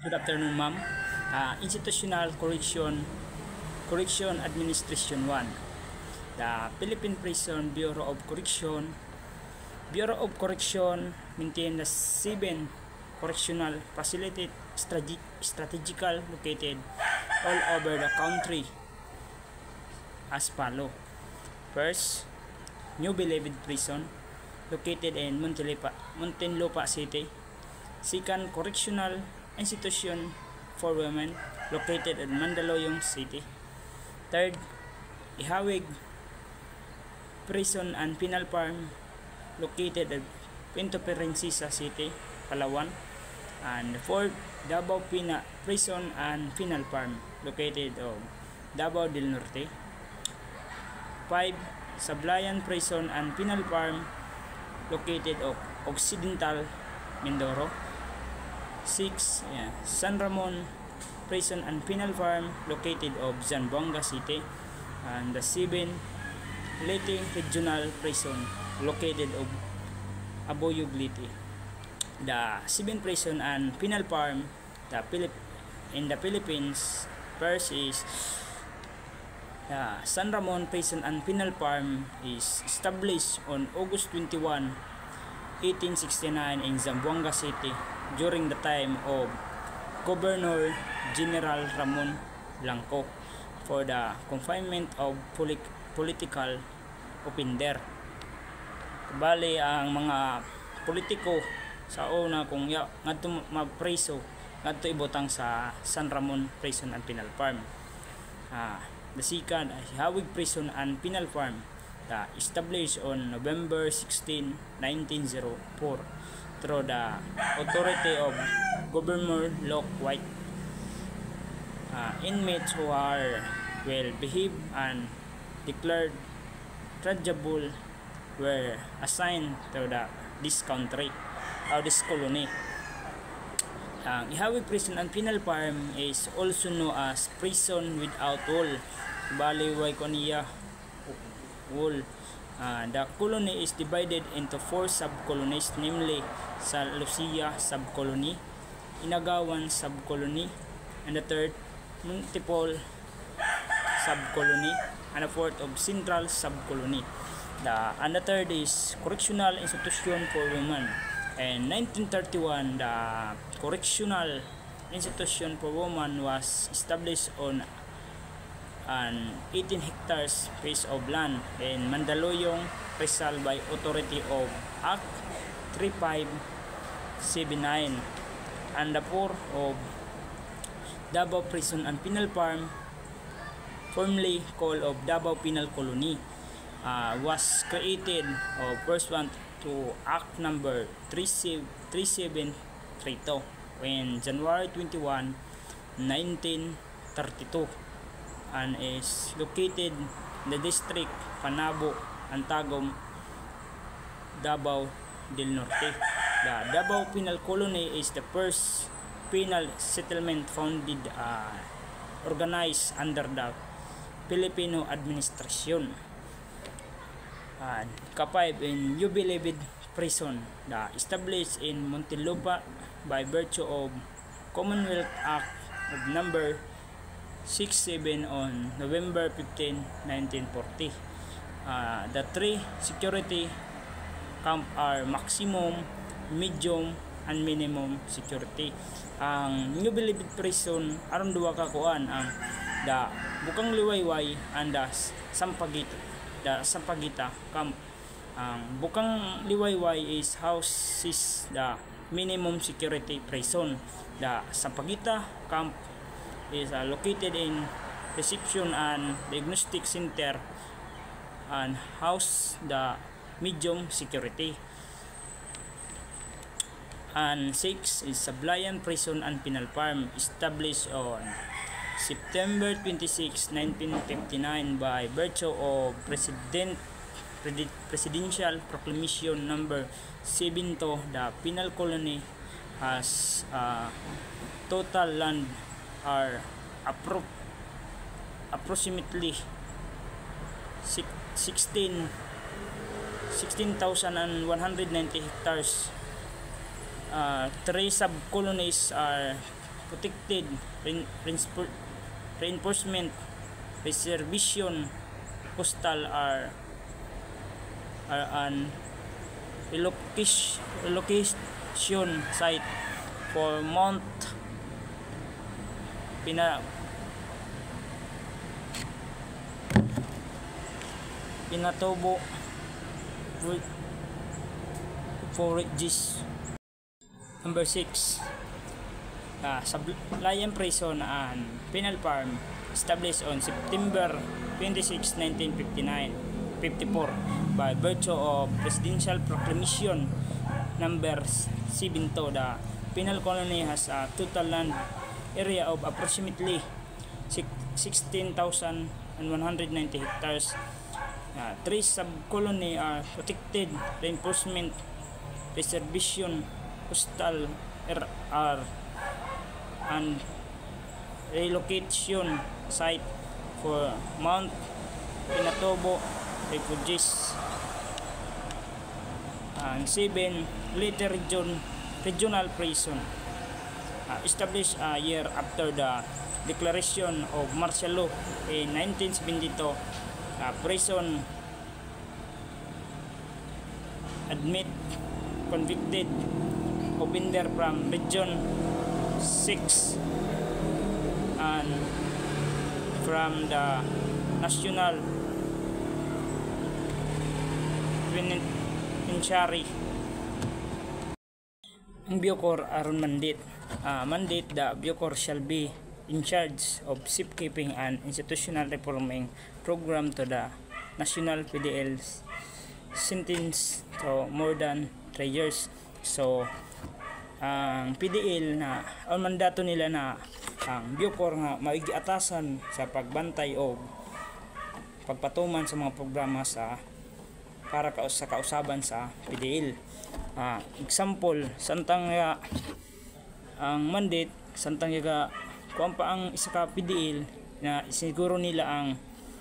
Good afternoon, ma'am. Institutional Correction Administration 1. The Philippine Prison Bureau of Correction. Bureau of Correction maintains the 7 correctional facilities strategically located all over the country as follows. First, New Bilibid Prison, located in Muntinlupa City. Second, Correctional Institution for Women, located in Mandaluyong City. Third, Ihawig Prison and Penal Farm, located at Pinto Princesa City, Palawan. And fourth, Davao Prison and Penal Farm, located in Davao del Norte. 5. Sablayan Prison and Penal Farm, located of Occidental Mindoro. 6. San Ramon Prison and Penal Farm, located of Zamboanga City. And the 7. Leyte Regional Prison, located of Aboyog Leyte. The 7 prison and penal farm in the Philippines. First is San Ramon Prison and Penal Farm is established on August 21, 1869 in Zamboanga City during the time of Governor General Ramon Blanco for the confinement of political offender. Bali ang mga politiko sa una kung ngadto mapreso ngadto ibutang sa San Ramon Prison and Penal Farm. The second, Ihawig Prison and Penal Farm, established on November 16, 1904 through the authority of Governor Locke White. Inmates who are well behaved and declared chargeable were assigned to this country or this colony. Ihawig Prison and Penal Farm is also known as prison without wall. Bali way ko niya wall. The colony is divided into 4 sub-colonies, namely San Lucia sub-colony, Inagawan sub-colony, and the third Multiple sub-colony, and the fourth of Central sub-colony. And the third is Correctional Institution for Women. In 1931, the Correctional Institution for Women was established on an 18 hectares piece of land in Mandaluyong, Rizal by authority of Act 3579. And the fourth of Davao Prison and Penal Farm, formerly called of Davao Penal Colony, was created pursuant to Act number 3732 in January 21, 1932, and is located in the district Panabo, Antagum, Davao del Norte. The Davao Penal Colony is the first penal settlement founded organized under the Filipino administration. Ka-5 in New Bilibid Prison, established in Muntinlupa by virtue of Commonwealth Act of number 67 on November 15, 1940. The 3 security camp are maximum, medium, and minimum security. Ang New Bilibid Prison aron duwa ka kuan ang the Bukang Liwayway and the Sampagita camp. Ang Bukang Liwayway is houses the minimum security prison. The Sampagita camp is located in reception and diagnostic center and house the medium security. And 6 is Sablayan Prison and Penal Farm, established on September 26, 1959 by virtue of Presidential Proclamation number 72. The penal colony has total land are approximately 16,190 hectares. 3 sub-colonies are protected reinforcement reservation postal are an relocation site for Mount Pinatubo forages. Number 6, Sablayan Prison and Penal Farm, established on September 26, 1954 by virtue of Presidential Proclamation number 72. The penal colony has a total land area of approximately 16,190 hectares. 3 sub-colony are protected reinforcement reservation postal RR and relocation site for Mount Pinatubo refugees. And 7 later regional prison, established a year after the declaration of martial law in 1972. Prison admit convicted offender from Region 6 and from the National Penitentiary. Ang Bucor aron mandate. Mandate, the Bucor shall be in charge of safekeeping and institutional reforming program to the National PDL sentence to more than 3 years. So ang PDL na ang mandato nila na ang Bucor nga maigiatasan sa pagbantay o pagpatuman sa mga programa para sa kausaban sa PDL. Example, santang ang mandate, santang kuan pa ang isa ka PDL na siguro nila ang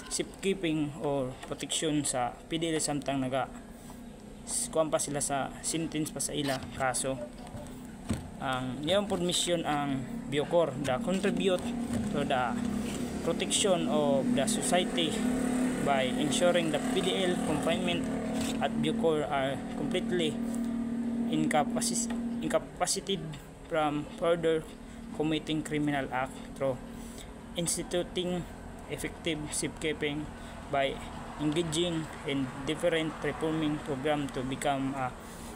safekeeping or protection sa PDL samtang kuan pa sila sa sentence pa sa ila kaso. Ang iyang mission ang Bucor, the contribute to the protection of the society by ensuring the PDL confinement at Bucor are completely incapacitated from further committing criminal act through instituting effective safekeeping by engaging in different reforming program to become a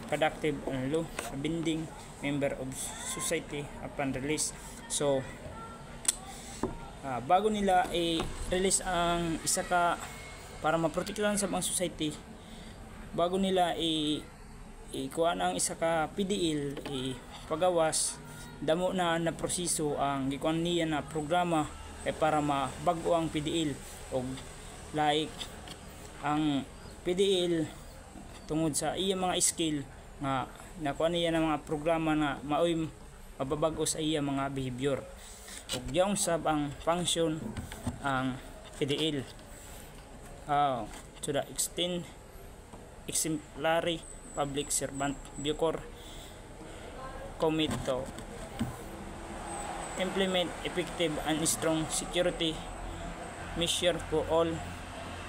productive and law-abiding member of society upon release. So bago nila i-release ang isa ka para maprotektahan sa mga society, bago nila ikuan ang isa ka PDL pagawas, damo na proseso ang gikuan niya na programa para mabago ang PDL og like ang PDL tungod sa iya mga skill nga nakuha niya ng mga programa na maoy mababago sa iya mga behavior ug yaong sab ang function ang PDL to the extent exemplary public servant Bucor commit to implement effective and strong security measure for all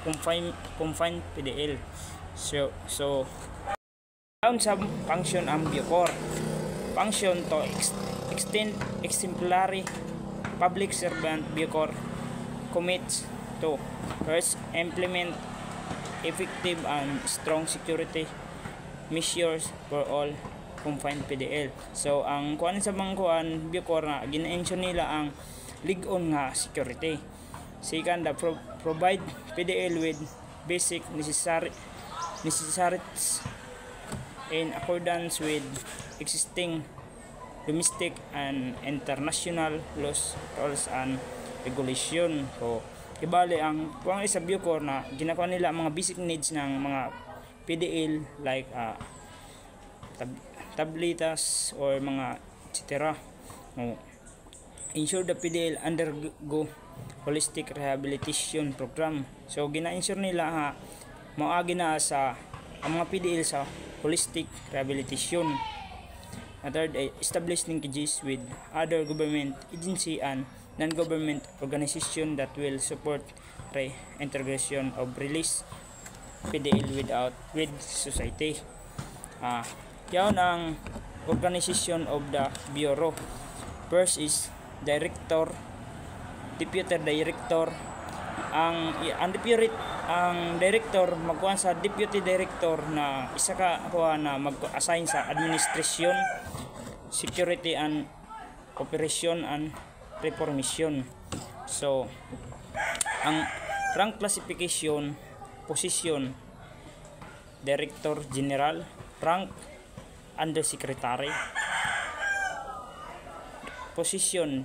confined PDL. So down sa function ang Bucor, function to extend exemplary public servant Bucor commits to first implement effective and strong security measures for all confined PDL. So ang kuan sa mga kuan Bucor nga gina-ensure nila ang lig-on nga security. Second, provide PDL with basic necessities in accordance with existing domestic and international laws, rules and regulation. So ibali ang kuan sa Bucor na ginakuha nila ang mga basic needs ng mga PDL like tablitas or mga etc. Ensure the PDL undergo holistic rehabilitation program. So gina-ensure nila maagi na sa ang mga PDL sa holistic rehabilitation. Third, establish linkages with other government agency and non-government organization that will support reintegration of release PDL with society. Yan ang organization of the Bureau. First is Director, Deputy Director. Ang director magkuhan sa deputy director na isa ka na mag-assign sa administration, security and operation and reformation. So ang rank classification, position Director General, rank Undersecretary, position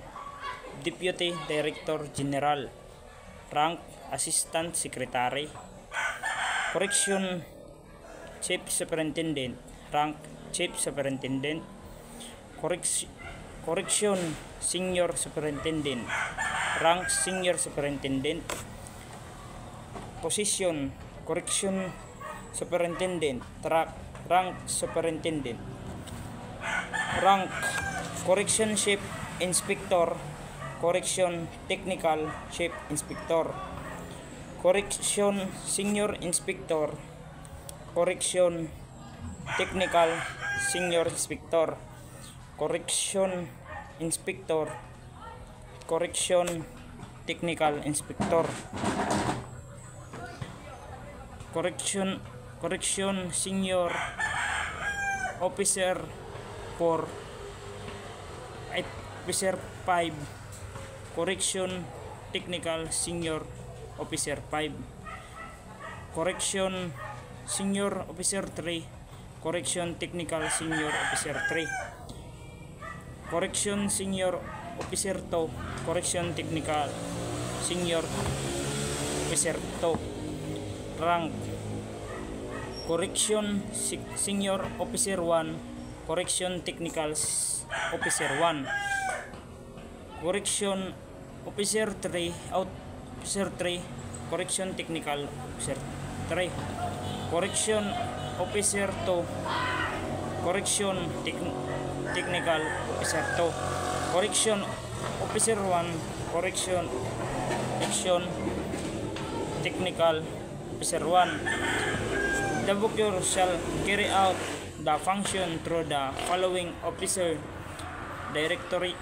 Deputy Director General, rank Assistant Secretary, correction Chief Superintendent, rank Chief Superintendent, correction Senior Superintendent, rank Senior Superintendent, position correction Superintendent, rank Superintendent, rank correction Chief Inspector, correction Technical Chief Inspector, correction Senior Inspector, correction Technical Senior Inspector, correction Inspector, correction Technical Inspector, correction Senior Officer 4, Officer 5, correction Technical Senior Officer 5, correction Senior Officer 3, correction Technical Senior Officer 3, correction Senior Officer 2, correction Technical Senior Officer 2, rank correction Senior Officer 1, correction Technical Officer 1, correction Officer 3, Officer 3, correction Technical Officer 3, correction Officer 2, correction Technical Officer 2, correction Officer 1, correction Technical Officer 1. The Bureau shall carry out the function through the following officer, directories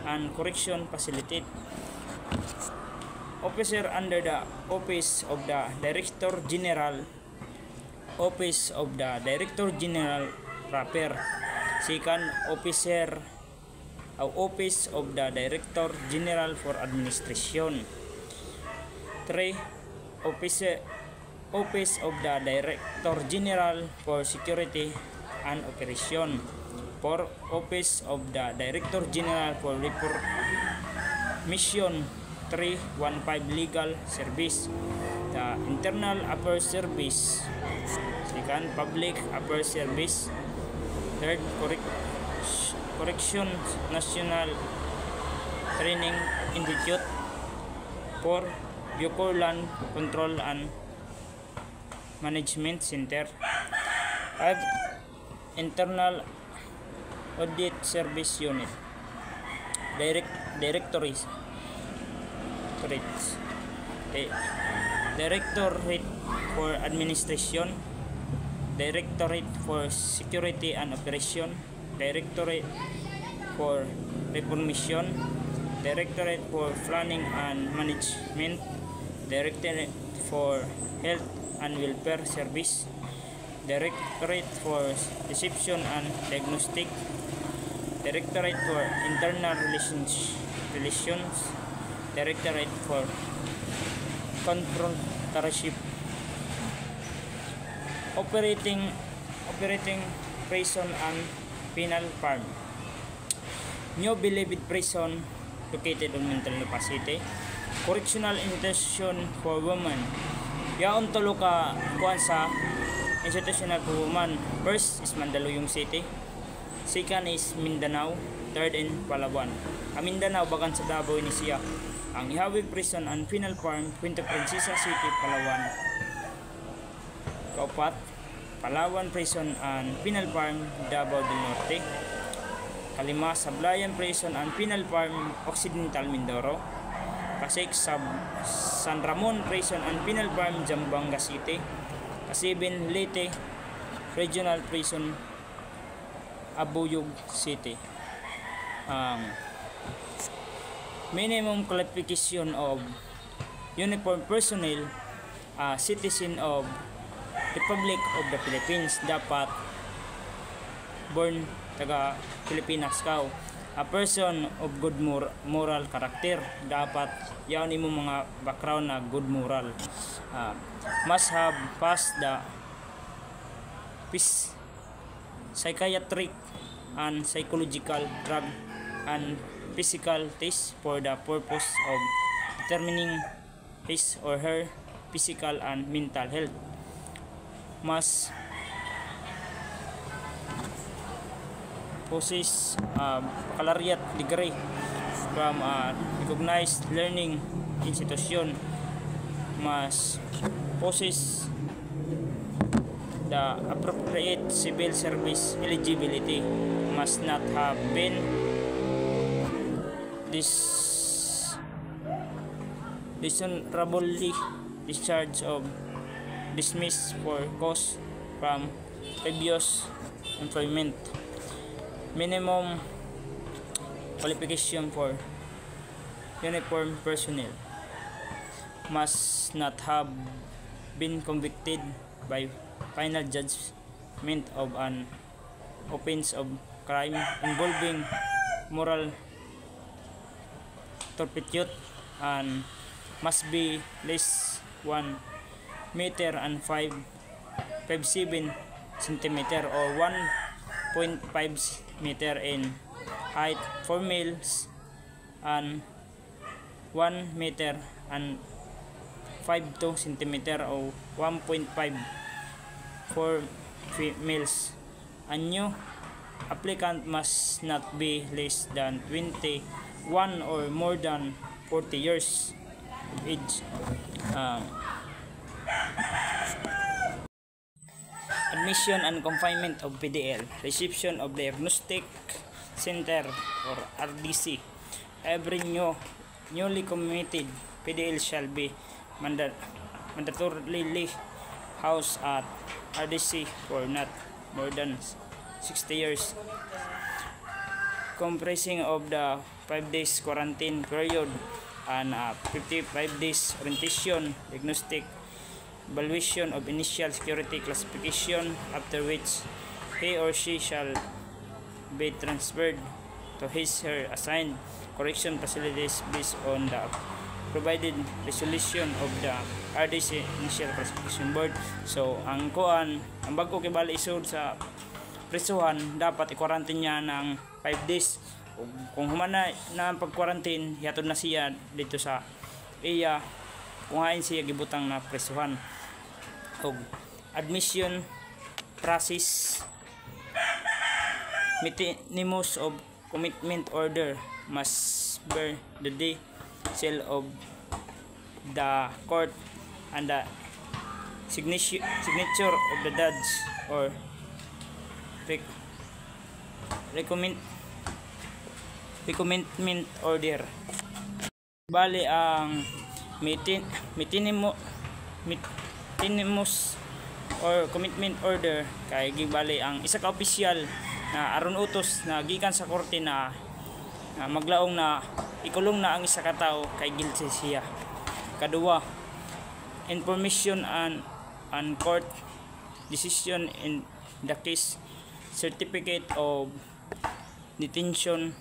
and correction facility. Officer under the Office of the Director General, Office of the Director General proper. Second, Office of the Director General for Administration. 3. Office of the Director General for Security and Operation. 4. Office of the Director General for Reformation. 315 Legal Service. The Internal Affairs Service. Second, Public Affairs Service. Third, Correction National Training Institute. 4. Bucor Land Control and Management Center. 5. Internal Audit Service Unit. Directorate for Administration, Directorate for Security and Operation, Directorate for Reformation, Directorate for Planning and Management, Directorate for Health and Welfare Service, Directorate for Reception and Diagnostic, Directorate for Internal Relations, Directorate for Controllership. Operating Prison and Penal Farm. New Bilibid Prison located on Muntinlupa City. Correctional Institution for Women. Yaon tulo ka kuan sa institutional for women. First is Mandaluyong City. Second is Mindanao. Third in Palawan. Ang Mindanao bagan sa Davao ni siya. Ang Ihawi Prison and Penal Farm, Puerto Princesa City, Palawan. Kaupat, Palawan Prison and Penal Farm, Davao del Norte. Kalima, Sablayan Prison and Penal Farm, Occidental Mindoro. Kasik, San Ramon Prison and Penal Farm, Zamboanga City. Kasibin, Leyte Regional Prison, Abuyog City. Minimum qualification of uniform personnel, citizen of Republic of the Philippines, dapat born taga Pilipinas ka. A person of good moral character, dapat yaon imo mga background na good moral. Must have passed the psychiatric and psychological drug and physical test for the purpose of determining his or her physical and mental health. Must possess baccalaureate degree from a recognized learning institution. Must possess the appropriate civil service eligibility. Must not have been dishonorably discharged or dismissed for cause from previous employment. Minimum qualification for uniform personnel, must not have been convicted by final judgment of an offense of crime involving moral turpitude, and must be less 1 meter and 5.57 centimeter or 1.5 meter in height for males and 1 meter and 5.2 centimeter or 1.5 for females. A new applicant must not be less than 21 or more than 40 years of age. Admission and confinement of PDL. Reception of Diagnostic Center or RDC. Every newly committed PDL shall be mandatorily housed at RDC for not more than 60 years, comprising of the 5 days quarantine period and 55 days orientation, diagnostic, evaluation of initial security classification, after which he or she shall be transferred to his her assigned correction facilities based on the provided resolution of the RDC Initial Classification Board. So ang bago kibali isod sa prisuhan, dapat i-quarantine niya ng 5 days. Kung humana na ang pag-quarantine, yatod na siya dito sa iya, kung hain siya gibutang na prisuhan. Og admission process, minimus of commitment order must bear the seal of the court and the signature of the judge or recommendment order. Bali ang minimus or commitment order kay gibali ang isa ka opisyal na aron utos na gikan sa korte na maglaong na ikulong na ang isa ka tawo kay guilty siya. Kadua, information and court decision in the case, certificate of detention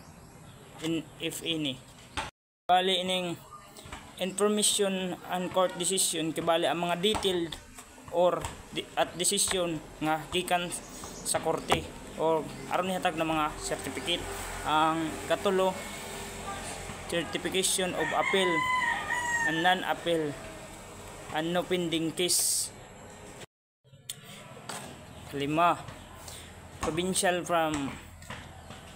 in if any. Bali ining information and court decision kibali ang mga detailed or at decision nga gikan sa korte or aron nihatag na mga certificate. Ang katulo, certification of appeal and non-appeal and no pending case. 5, provincial from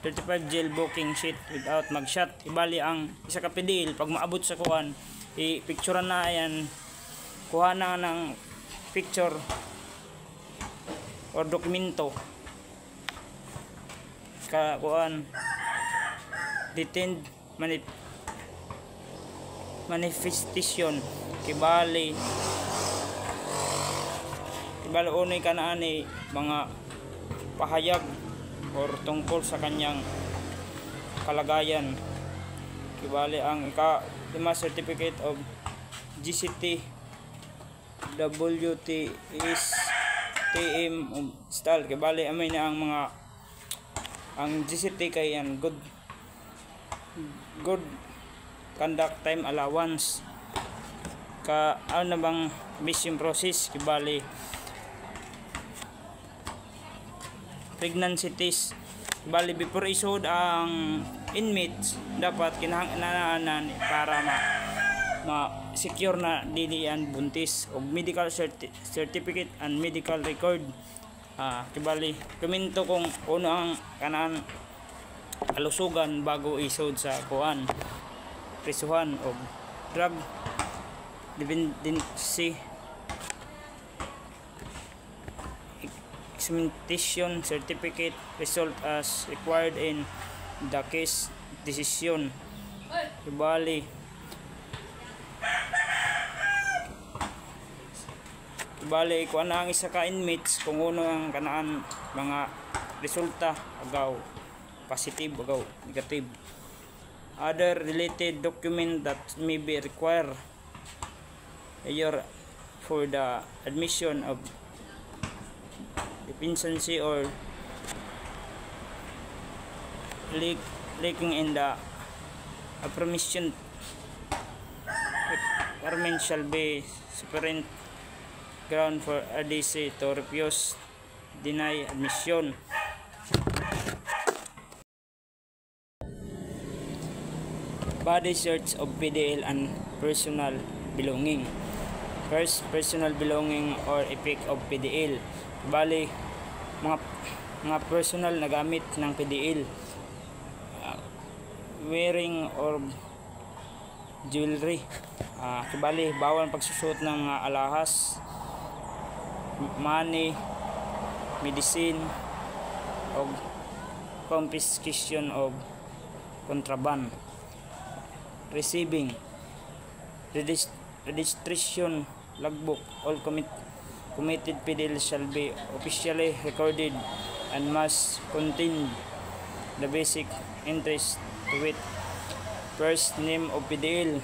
35 jail booking sheet without magshot. Ibali ang isa ka PDL pag maabot sa kuan, i-picturean na yan, kuha na ng picture or dokumento kuan detained manifestation kibali unay kanaan ni mga pahayag or tungkol sa kanyang kalagayan. Kibali ang ika-5 certificate of GCT WTS TM style. Kibali amay na ang GCT kay yan good conduct time allowance ka ano bang mission process. Kibali pregnancy test. Bali before isod ang inmates dapat kinahanglan para secure na dili yan buntis og medical certificate and medical record. Kibali komento kung uno ang kanaan kalusugan bago isod sa kuan prisuhan og drug dependency examination certificate result as required in the case decision. Kibali kuan ang isa ka inmates kung uno ang kanaan mga resulta agaw positive agaw negative. Other related document that may be required for the admission of deficiency or lacking in the affirmation requirement shall be sufficient ground for RDC to refuse deny admission. Body search of PDL and personal belonging. First, personal belonging or effect of PDL. Bali mga personal na gamit ng PDL, wearing or jewelry. Kibali bawal pagsusuot ng alahas, money, medicine o confiscation of contraband. Receiving registration logbook. All committed PDL shall be officially recorded and must contain the basic entries to it. First, name of PDL,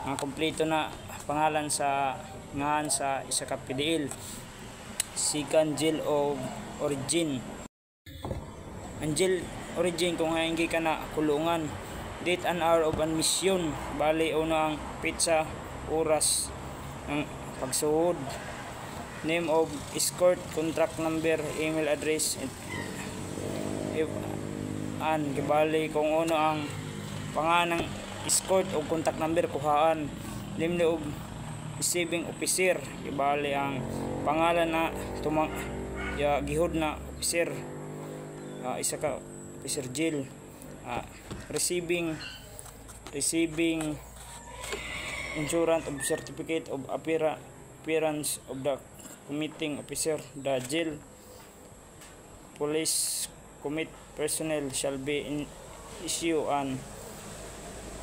ang kompleto na pangalan sa ngahan sa isa ka PDL. Second, jail of origin. Ang jail origin kung hindi ka na kulungan. Date and hour of admission. Bali una ang pizza oras ng pagsuhod. Name of escort, contract number, email address, and kibali kung ano ang pangalan ng escort o contact number kuhaan. Name of receiving officer, kibali ang pangalan na gihud na officer, isa ka officer jail. Receiving insurance of certificate of appearance of the committing officer. The jail police commit personnel shall be issue an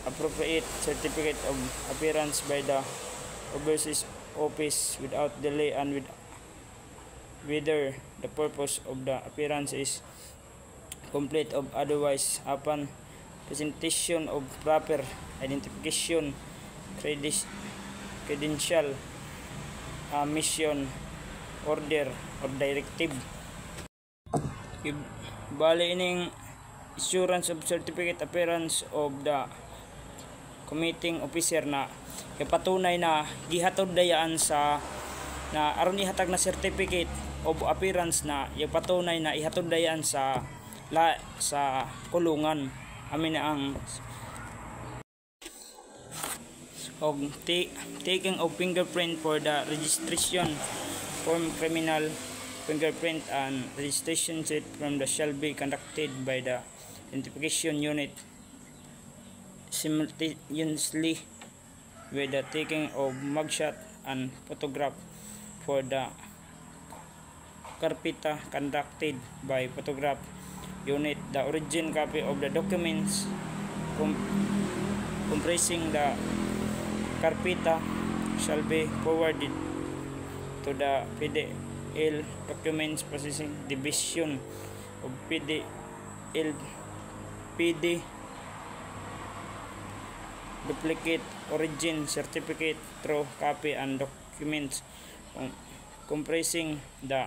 appropriate certificate of appearance by the overseas office without delay and whether the purpose of the appearance is complete or otherwise upon presentation of proper identification credential, mission, order or directive. Bali ining issuance of certificate appearance of the committing officer na ipatunay na gihatod dayaan sa na aron ihatag na certificate of appearance na ipatunay na ihatod dayaan sa kulungan. Amin na ang taking of fingerprint for the registration form. Criminal fingerprint and registration set from the shall be conducted by the identification unit simultaneously with the taking of mugshot and photograph for the karpita conducted by photograph unit. The origin copy of the documents comprising the karpita shall be forwarded to the PDL Documents Processing Division of PDL PD duplicate origin certificate through copy and documents comprising the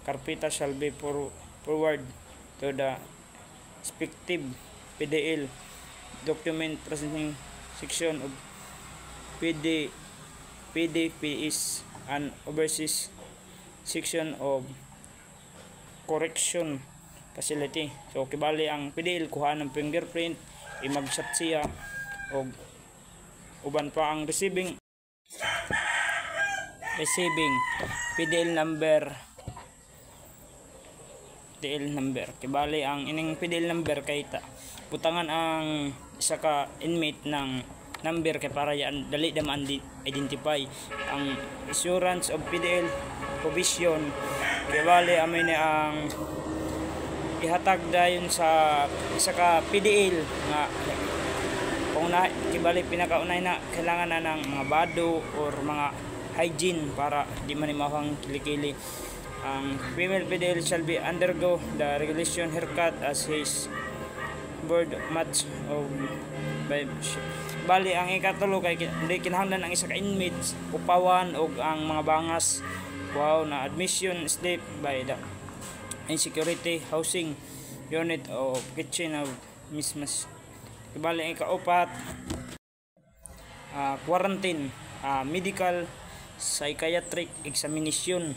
karpita shall be forwarded to the respective PDL Document Processing Section of PDPS and Overseas Section of Correction Facility. So kibali ang PDL kuha ng fingerprint, imagshot siya o uban pa ang receiving PDL number kibali ang ining PDL number kay butangan ang isa ka inmate ng number kay para yan dali da ma-identify ang assurance of PDL provision kibali amin ni ang ihatag dayon sa isa ka PDL nga kung na kibali pinakaunay na kailangan na ng mga bado or mga hygiene para di manimahang kilikili. Ang female PDL shall be undergo the regulation haircut as his board match of by bali ang ikatulo kay hindi kinahanglan ang isa ka inmates upawan og ang mga bangas na admission slip by the insecurity housing unit of kitchen of mismas. Bali ang ikaupat quarantine medical psychiatric examination.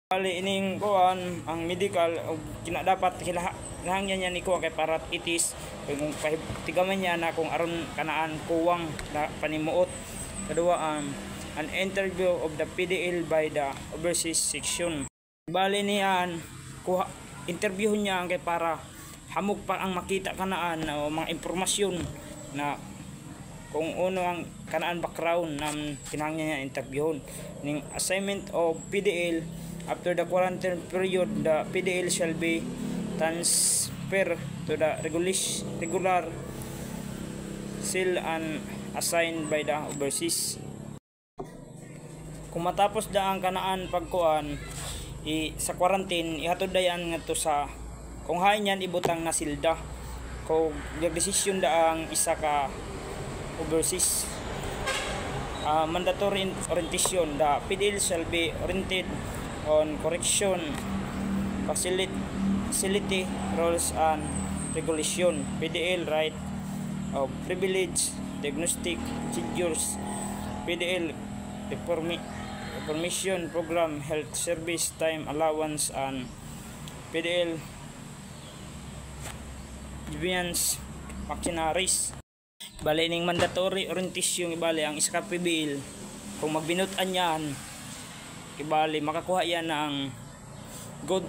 Bali ining kuan ang medical og dapat kinahanglan niya ni kuha kay para itis kung tigaman niya na kung aron kanaan kuwang na panimuot. Kadua an interview of the PDL by the Overseas Section. Bali niyan kuha interview niya kay para hamog pa ang makita kanaan o mga impormasyon na kung ano ang kanaan background ng kinahanglan niya interviewon. Ning assignment of PDL after the quarantine period, the PDL shall be transferred to the regular cell and assigned by the overseas. Kung matapos da ang kanaan pagkuan sa quarantine, ihatod dayan ngadto sa kung hain yan ibutang na silda. Kung nagdesisyon da ang isa ka overseas mandatory orientation, the PDL shall be oriented on correction facility rules and regulation, PDL right of privilege, diagnostic procedures, PDL reformation program, health service time allowance, and PDL deviance machineries. Bali ning mandatory orientation ibali ang isa ka PDL kung magbinutan yan ibali makakuha yan ng good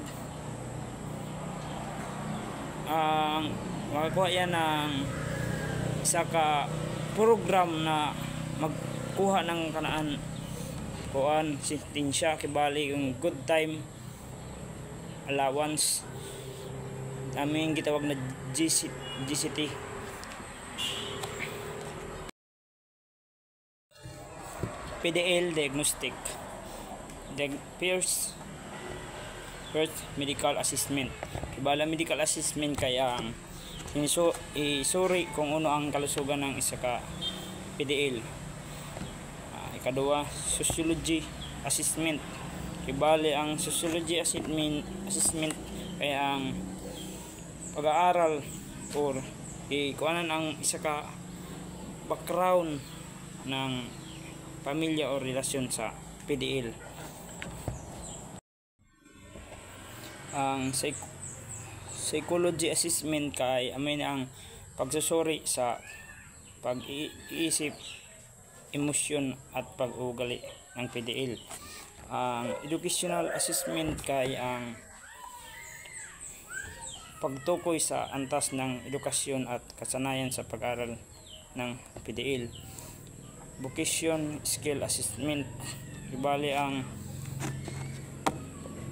makakuha yan ng isa ka program na magkuha ng kanaan kuan sintensya kibali yung good time allowance aming gitawag na GCT. PDL diagnostic first medical assessment. Ibala medical assessment kaya ang isuri kung ano ang kalusugan ng isa ka PDL. Ikadua, sociology assessment. Ibali ang sociology assessment kaya ang pag-aaral or kuanan ang isa ka background ng pamilya o relasyon sa PDL. Ang psychology assessment kay amin ang pagsusuri sa pag-iisip, emosyon at pag-ugali ng PDL. Ang educational assessment kay ang pagtukoy sa antas ng edukasyon at kasanayan sa pag-aral ng PDL. Vocation skill assessment ibali ang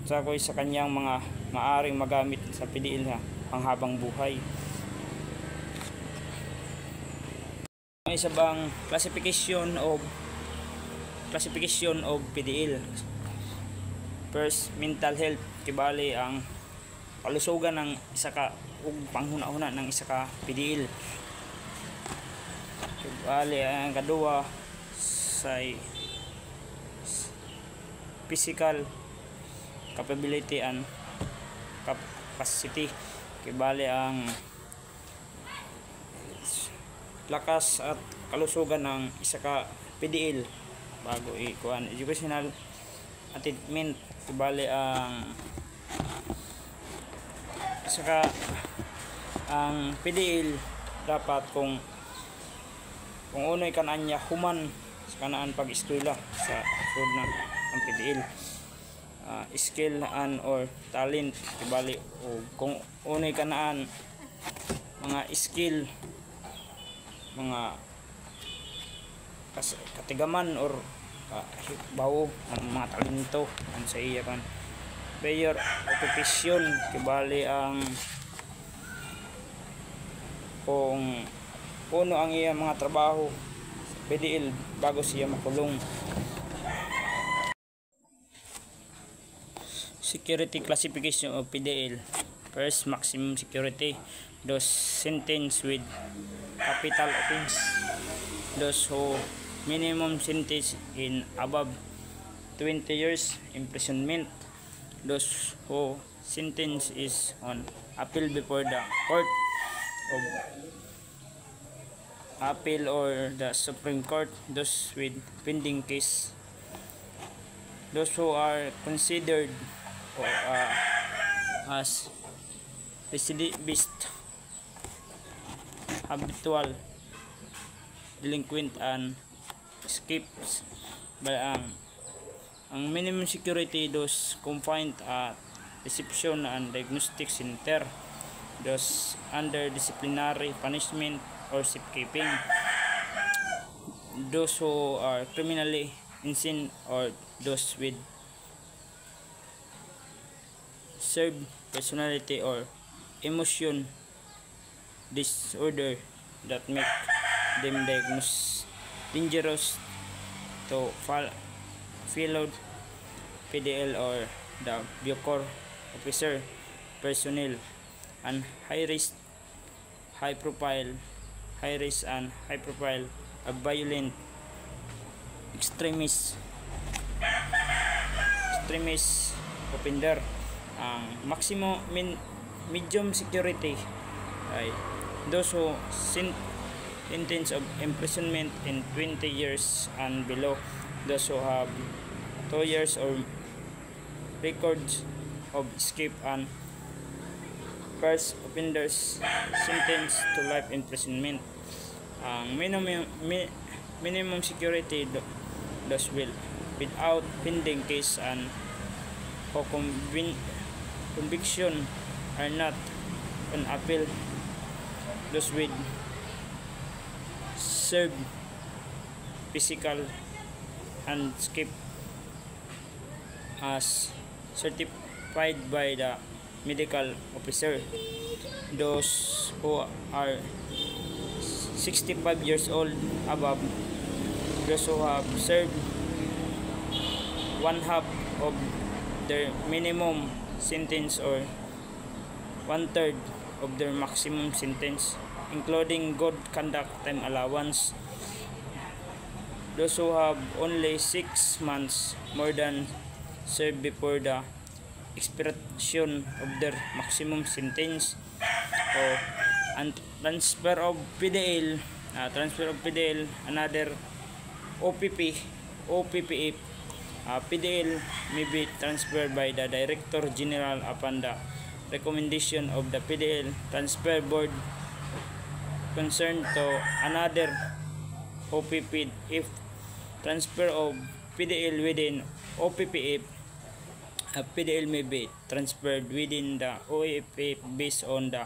sakoy sa kanyang mga maaring magamit sa PDL panghabang buhay. Ang isa bang classification of PDL. First, mental health, kibali ang kalusugan ng isa ka ug panghuna-huna ng isa ka PDL. Kibali ang kaduwa say physical capability and capacity, kibali ang lakas at kalusugan ng isa ka PDL bago ikuan. Educational attainment, kibali ang isa ka ang PDL dapat kung unoy kanaan niya human sa kanaan pag-eskwela sa sud na ang PDL. Skill and or talent, kibali o kung unoy kanaan mga skill, mga katigaman or bawo ang mga talento ang sa iya kan. Player occupation, kibali ang kung puno ang iya mga trabaho sa PDL bago siya makulong. Security classification of PDL. First, maximum security, those sentenced with capital offense, those who minimum sentence in above 20 years imprisonment, those who sentence is on appeal before the court of appeal or the Supreme Court, those with pending case, those who are considered as recidivist, habitual delinquent and escapes by ang minimum security, those confined at reception and diagnostic center, those under disciplinary punishment or safekeeping, those who are criminally insane or those with served personality or emotion disorder that make them diagnosed dangerous to fellow PDL or the Bucor officer personnel, and high risk and high profile of violent extremist offender. Ang medium security ay those who sentence of imprisonment in 20 years and below, those who have 2 years or records of escape, and first offenders sentenced to life imprisonment. Ang minimum security those will without pending case and conviction are not on appeal, those with served physical and escape as certified by the medical officer, those who are 65 years old above, those who have served one half of their minimum sentence or 1/3 of their maximum sentence, including good conduct time allowance, those who have only 6 months more than served before the expiration of their maximum sentence, and transfer of PDL, another OPPF. PDL may be transferred by the Director General upon the recommendation of the PDL Transfer Board concerned to another OPP. If transfer of PDL within OPPF, PDL may be transferred within the OPPF based on the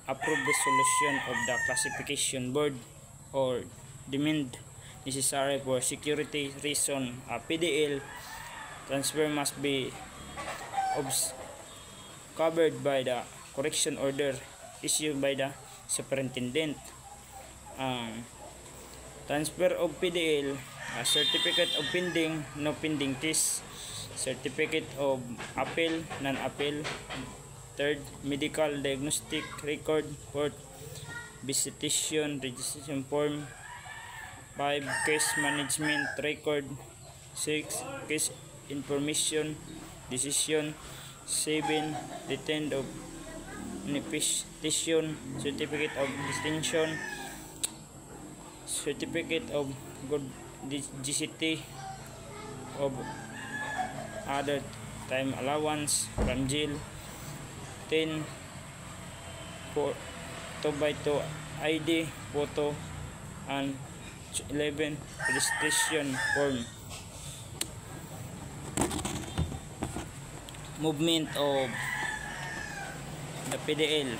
approved resolution of the classification board or deemed necessary for security reason. PDL transfer must be covered by the correction order issued by the superintendent. Transfer of PDL, certificate of pending, no pending case, certificate of appeal, non-appeal. Third, medical diagnostic record. Fourth, visitation registration form. 5, case management record. 6, case information decision. 7, return of manifestation, certificate of distinction, certificate of good GCT of other time allowance from jail. 10, 2x2 ID photo, and 11, registration form. Movement of the PDL.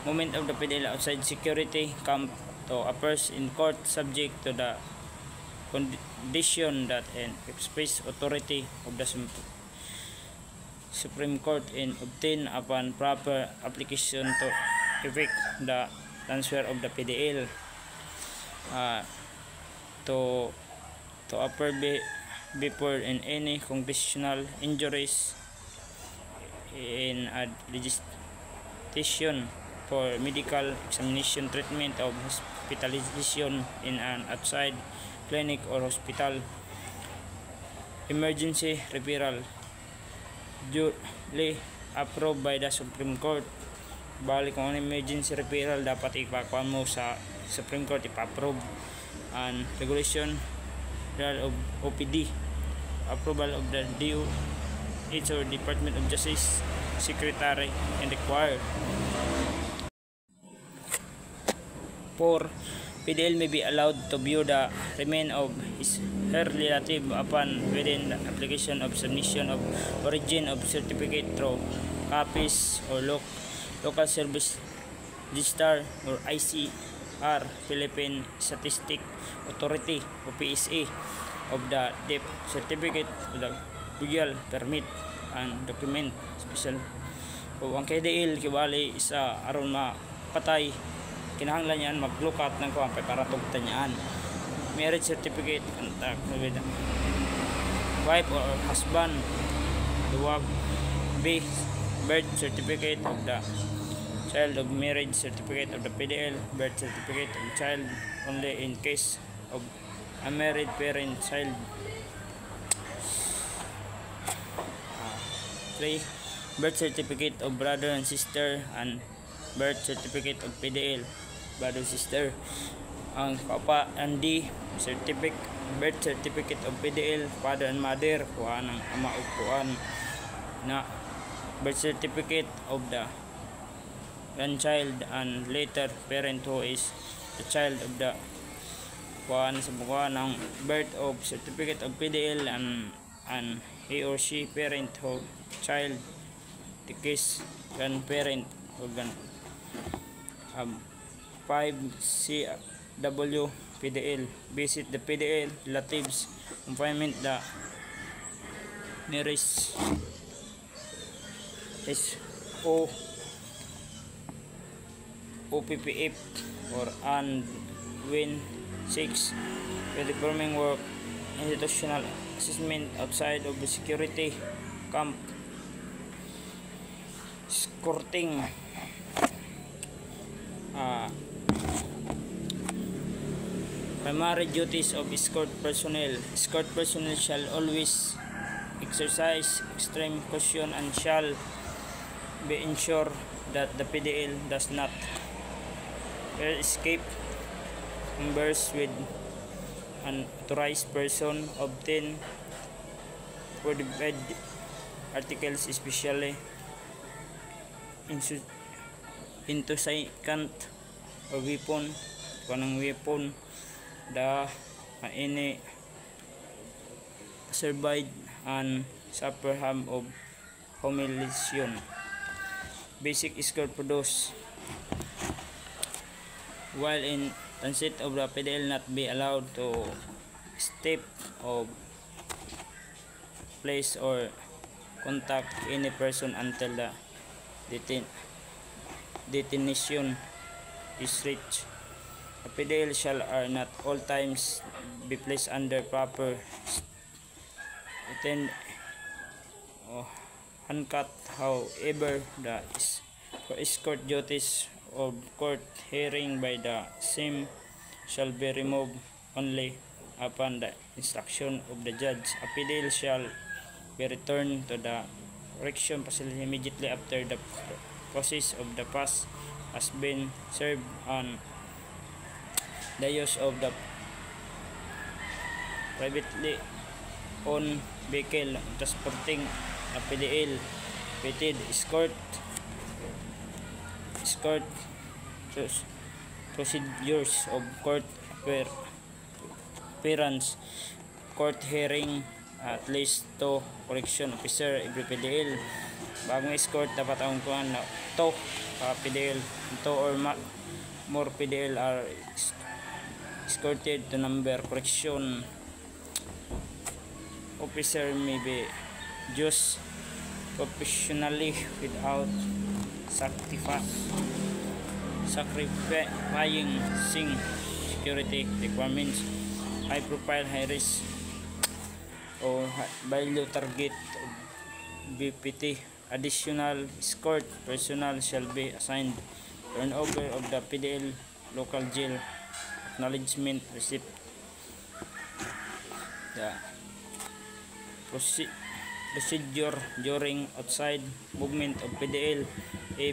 Movement of the PDL outside security camp to appears in court subject to the condition that an express authority of the Supreme Court in obtain upon proper application to effect the transfer of the PDL to appear before in any conditional injuries in a registration for medical examination, treatment of hospitalization in an outside clinic or hospital, emergency referral duly approved by the Supreme Court. Bali kung ano emergency referral dapat ipakuha mo sa Supreme Court, ipa-approve. And regulation of OPD, approval of the DOH or Department of Justice Secretary and required. 4. PDL may be allowed to view the remains of her relative upon within the application of submission of origin of certificate through copies or local service register or ICR, Philippine Statistic Authority o PSA, of the death certificate of the burial permit and document special. O ang KDL kibali isa aron mapatay, kinahanglan yan maglukat ng kuwan para tugtan yan. Marriage certificate, contact with wife or husband, duwag. B, birth certificate of the child of marriage, certificate of the PDL, birth certificate of the child only in case of a married parent child. 3, birth certificate of brother and sister and birth certificate of PDL, brother sister. Ang kapa and D, birth certificate of PDL, father and mother, kuhaan ng ama o kuhaan na birth certificate of the grandchild and later parent who is the child of the kuhaan sa bukuhan ng birth of certificate of PDL and he or she parent who child, the case grandparent or 5, CW PDL, visit the PDL relatives, confinement the nearest SO OPPF or and when 6, performing work institutional assessment outside of the security camp, escorting primary duties of escort personnel. Escort personnel shall always exercise extreme caution and shall be ensure that the PDL does not escape, converse with an authorized person, obtain fortified articles, especially intoxicant or weapon, kanang weapon, the any survived and suffer harm of humiliation. Basic escort produce while in transit of the PDL not be allowed to step of place or contact any person until the detention is reached. A PDL shall at all times be placed under proper handcuffed. However, the escort duties of court hearing by the same shall be removed only upon the instruction of the judge. A PDL shall be returned to the correction facility immediately after the process of the past has been served on the use of the privately owned vehicle transporting a PDL fitted escort procedures of court appearance, court hearing, at least 2 correction officer every PDL. Bagong escort dapat ang kuan na 2 PDL, 2 or more PDL are escorted to number. Correction officer may be used professionally without sacrificing security requirements. High profile, high risk or value target of BPT. Additional escort personnel shall be assigned. Turnover of the PDL local jail acknowledgement receipt. The procedure during outside movement of PDL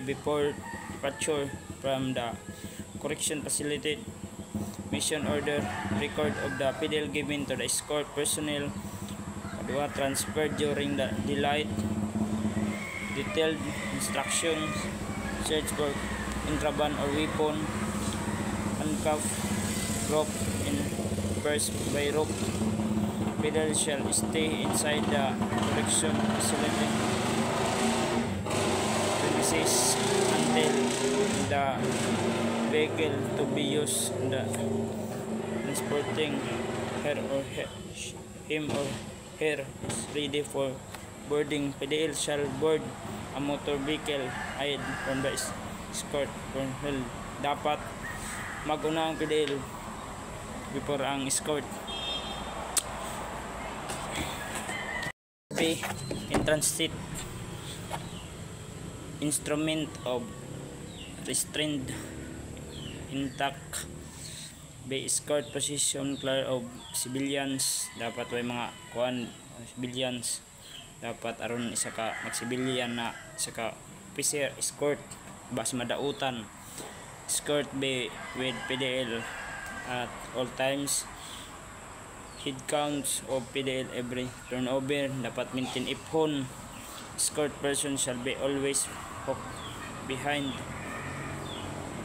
before departure from the correction facility. Mission order, record of the PDL given to the escort personnel. Kadua, transferred during the delight. Detailed instructions, search for contraband or weapon, handcuff, rope, and first by rope. PDL shall stay inside the correction facility premises until the vehicle to be used in the transporting him or her is ready for boarding. PDL shall board a motor vehicle ahead from the escort personnel. Dapat mag-una ang PDL before ang escort. In transit, instrument of restraint intact. Be escort position clear of civilians. Dapat may mga civilians. Dapat aron isa ka mag-civilian na isa ka officer escort bas madautan. Escort be with PDL at all times. Head counts of PDL every turnover dapat maintain ipon. Escort person shall be always hooked behind.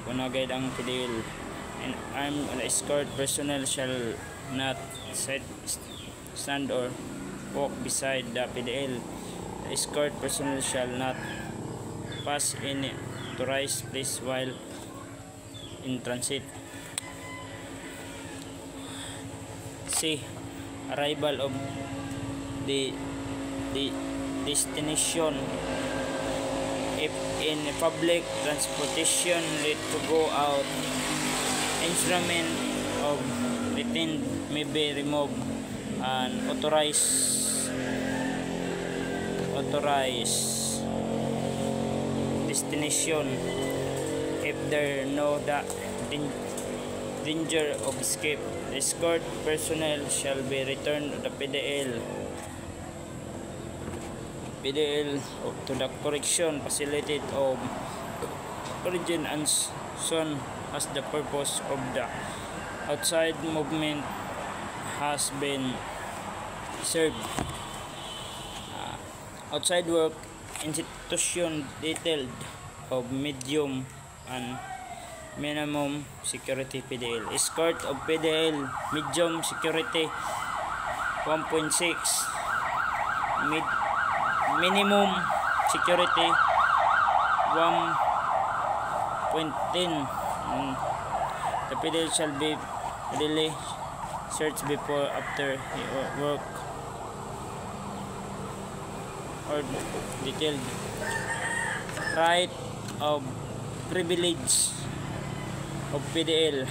Kunagay ang PDL. And armed escort personnel shall not stand or walk beside the PDL. The escort personnel shall not pass any authorized place while in transit. C. Arrival of the destination. If in public transportation need to go out, instrument of retained may be removed and authorized destination if there no danger of escape. Escort personnel shall be returned to the PDL to the correction facility of origin and soon as the purpose of the outside movement has been served. Outside work institution detailed of medium and minimum security PDL. Escort of PDL medium security 1.6, minimum security 1.10. The PDL shall be daily searched before after work or detailed. Right of privilege of PDL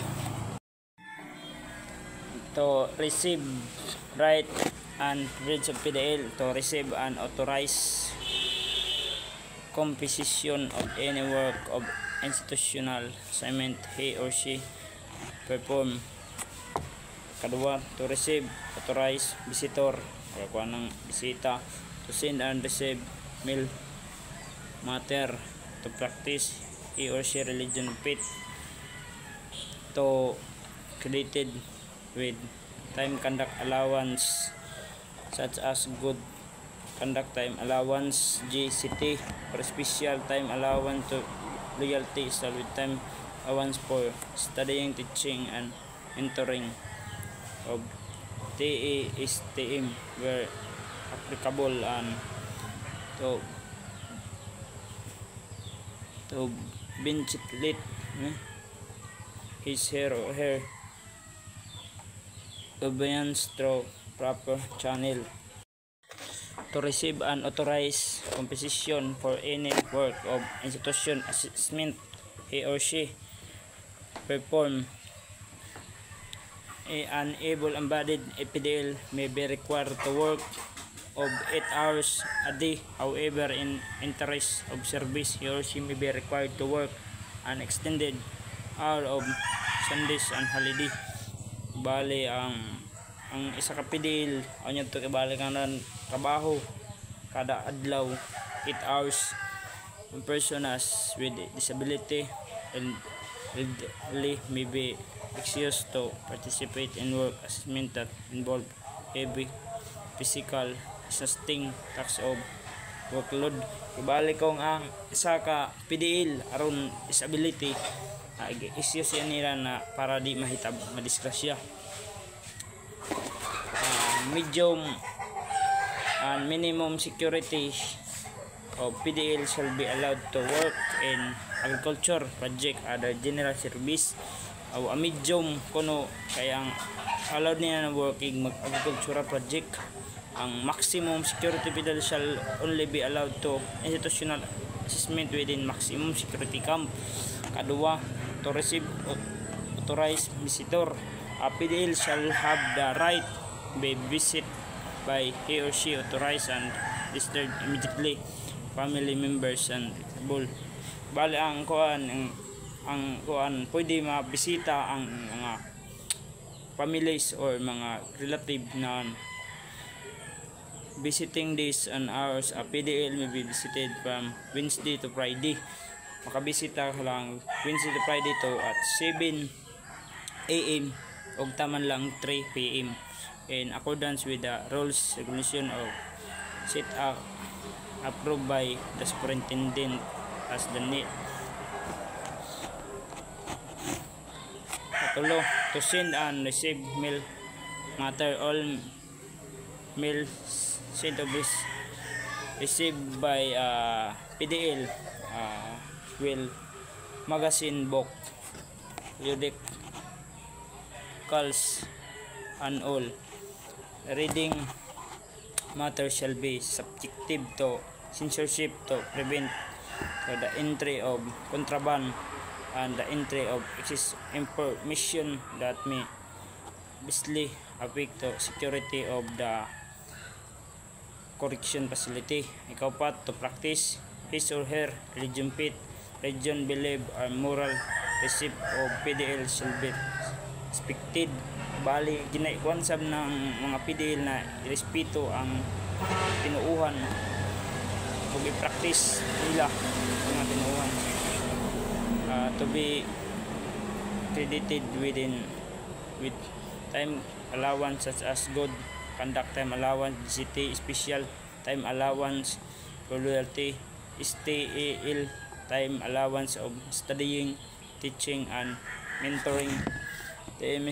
to receive, right and privilege of PDL to receive and authorize composition of any work of institutional assignment he or she perform. Kadua, to receive, authorize visitor o kuha ng bisita, to send and receive mail matter, to practice he or she religion faith, to credited with time conduct allowance such as good conduct time allowance GCT, or special time allowance to loyalty style with time allowance for studying, teaching and mentoring of TE is TM where applicable, and to benefit his hair or her obedience through proper channel, to receive and authorize composition for any work of institution assessment he or she perform. An able embodied PDL may be required to work of 8 hours a day. However, in interest of service, he or she may be required to work an extended hour of Sundays and holiday. Bali ang isa ka PDL anya to bali kanan trabaho kada adlaw 8 hours. A person as with disability and elderly may be excused to participate in work assessment that involve heavy physical exhausting task of workload. Ibalik kong ang isa ka PDL aron disability excuse yan nila na para di mahitab madisgrasya. Medium and minimum security of PDL shall be allowed to work in agriculture project other general service. A medium kuno kaya ang allowed niya na working mag agricultural project. Ang maximum security PDL shall only be allowed to institutional assessment within maximum security camp. Kadua, to receive authorized visitor, a PDL shall have the right be visit by he or she authorized and registered immediately family members and bull. Bali ang kuan pwede mabisita ang mga families or mga relative na visiting days and hours. A PDL may be visited from Wednesday to Friday. Makabisita ka lang Wednesday to Friday to at 7 AM ug taman lang 3 PM in accordance with the rules regulation of set up approved by the superintendent as the need. Katulo, to send and receive mail matter, all mail sent of this received by PDL will magazine book periodic calls and all reading matter shall be subjective to censorship to prevent the entry of contraband and the entry of excess information that may basically affect the security of the correction facility. Ikaw pa, to practice his or her religion faith, religion belief or moral receipt of PDL shall be respected. Bali ginaikuan sab ng mga PDL na irespeto ang tinuuhan ug i-practice nila mga tinuuhan. To be credited with time allowance such as good conduct time allowance, GCT, special time allowance for loyalty, STAL time allowance of studying, teaching and mentoring, TM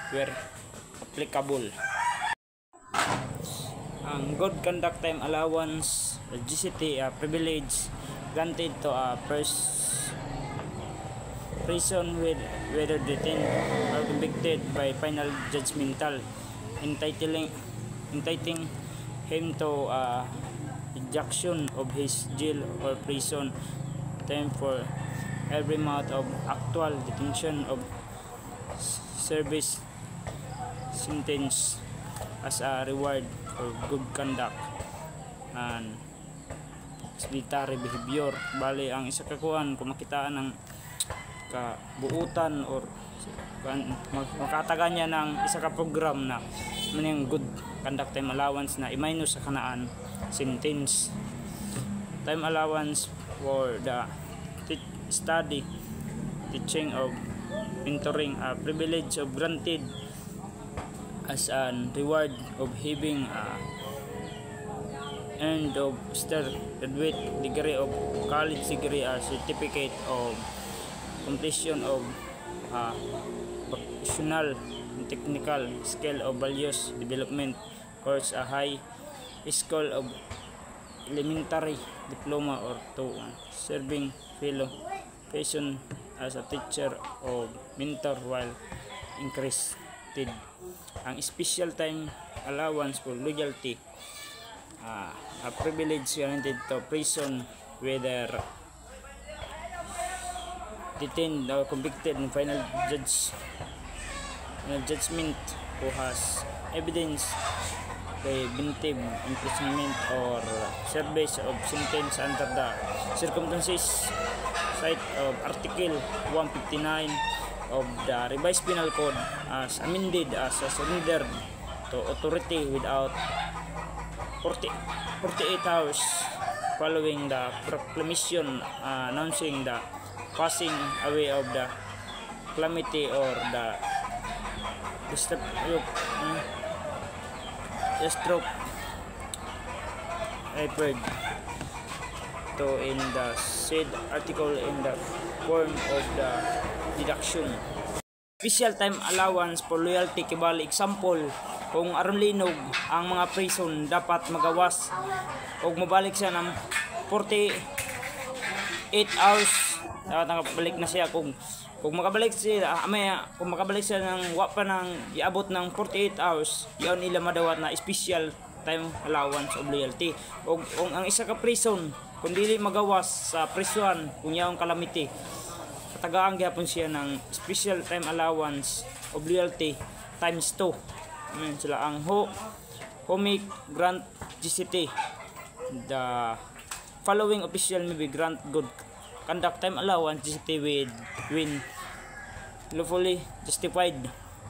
where applicable. Ang good conduct time allowance, GCT, privilege granted to a person whether detained or convicted by final judgmental entitling inciting him to ejection of his jail or prison term for every month of actual detention of service sentence as a reward for good conduct and exemplary behavior. Bali ang isa ka kuan kung makitaan ng kabuutan or makatagan niya ng isa ka program na maning good conduct time allowance na i-minus sa kanaan sentence. Time allowance for the study, teaching of mentoring, a privilege of granted as an reward of having earned of graduate degree of college degree or certificate of completion of vocational and technical skill of values development course, a high school of elementary diploma or to serving fellow patient as a teacher or mentor while increased. Ang special time allowance for loyalty, a privilege granted to prison whether detained or convicted in final judgment who has evidence preventive imprisonment or service of sentence under the circumstances site of Article 159 of the revised penal code as amended as a surrender to authority without 48 hours following the proclamation announcing the passing away of the calamity or the stroke referred to in the said article in the form of the deduction. Special time allowance for loyalty kibali example kung aron linog ang mga prison dapat magawas og mabalik siya ng 48 hours dapat nakabalik na siya kung makabalik siya kung makabalik siya ng wa pa ng iabot ng 48 hours yon ila madawat na special time allowance of loyalty. Og ang isa ka prison kung dili magawas sa prison kung yaong calamity katagaan gyapon siya ng special time allowance of loyalty times 2. Sila ang Homik Grant GCT. The following official may be grant good conduct time allowance GCT when lawfully justified.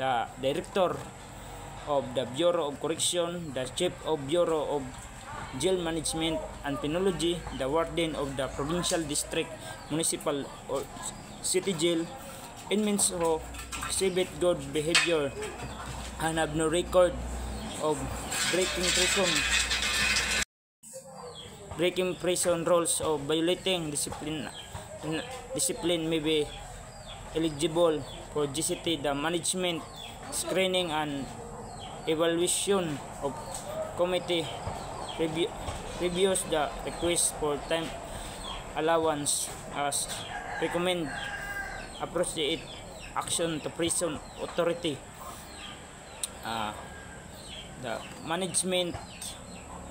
The Director of the Bureau of Correction, the Chief of Bureau of Jail Management and Penology, the Warden of the Provincial District, Municipal or City Jail, inmates who exhibit good behavior and have no record of breaking prison rules or violating discipline may be eligible for GCT. The management, screening and evaluation of committee reviews the request for time allowance as recommend appropriate action to prison authority. The management,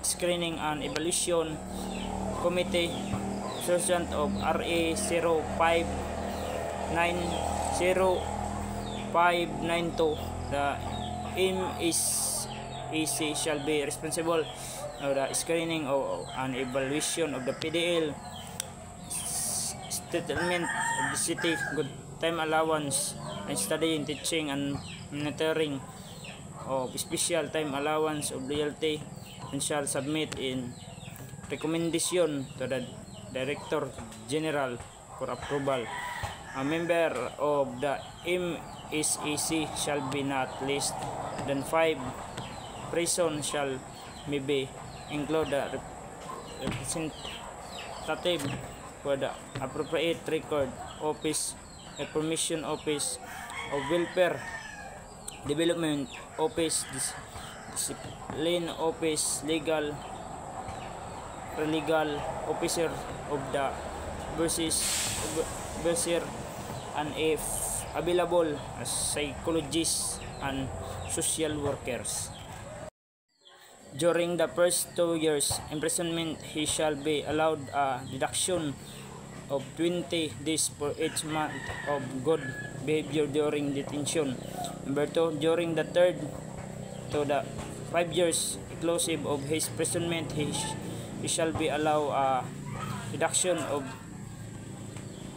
screening and evaluation committee sergeant of RA 0592, the MEC shall be responsible for the screening and evaluation of the PDL statement of the city good time allowance and studying, teaching and monitoring of special time allowance of loyalty and shall submit in recommendation to the Director General for approval. A member of the MEC shall be not less than 5. Prison shall maybe include the representative for the appropriate record office, information office of welfare development office, discipline office, legal officer of the bursar and if available as psychologists and social workers. During the first 2 years imprisonment, he shall be allowed a deduction of 20 days for each month of good behavior during detention. Number 2, during the third to the 5 years inclusive of his imprisonment, he shall be allowed a deduction of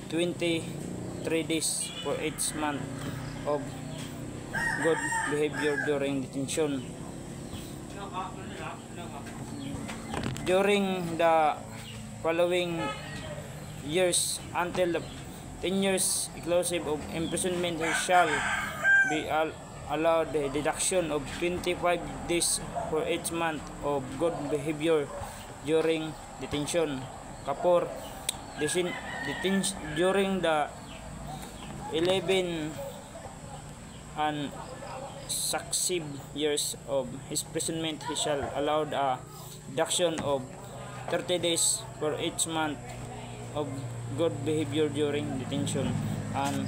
23 days for each month of good behavior during detention. During the following years until the 10 years inclusive of imprisonment, he shall be allowed a deduction of 25 days for each month of good behavior during detention. Kapor, during the 11 and succeed years of his imprisonment, he shall allowed a deduction of 30 days for each month of good behavior during detention. And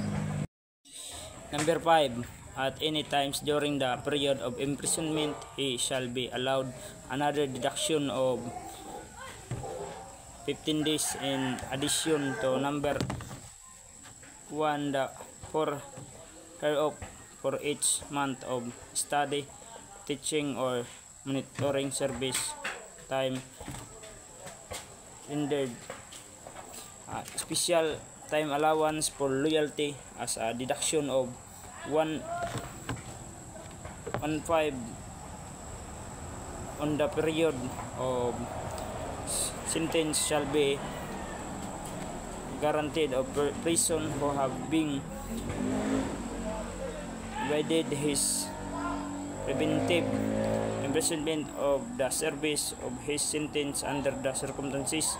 number 5, at any times during the period of imprisonment, he shall be allowed another deduction of 15 days in addition to number 1 for hereof for each month of study, teaching, or monitoring service time rendered. Special time allowance for loyalty as a deduction of 1.5 on the period of sentence shall be guaranteed of prison who have been divided his preventive imprisonment of the service of his sentence under the circumstances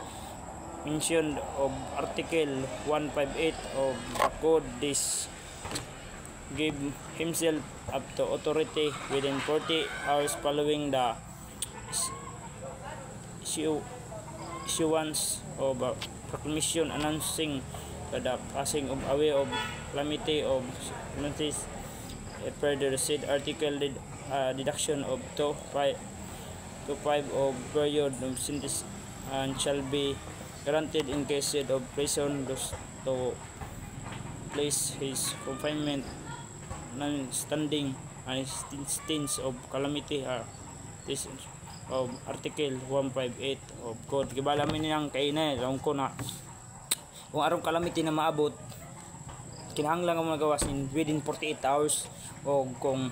mentioned of Article 158 of the Code. This give himself up to authority within 40 hours following the issuance of a proclamation announcing the passing of away of calamity of notice. A further said article did deduction of 2 to 5 of period of sentence and shall be granted in case of prison to place his confinement non-standing and instance of calamity this of Article 158 of Code. Gibala min niyang kay na lang ko na kung arong calamity na maabot, kinahanglan mo magawas in within 48 hours, o kung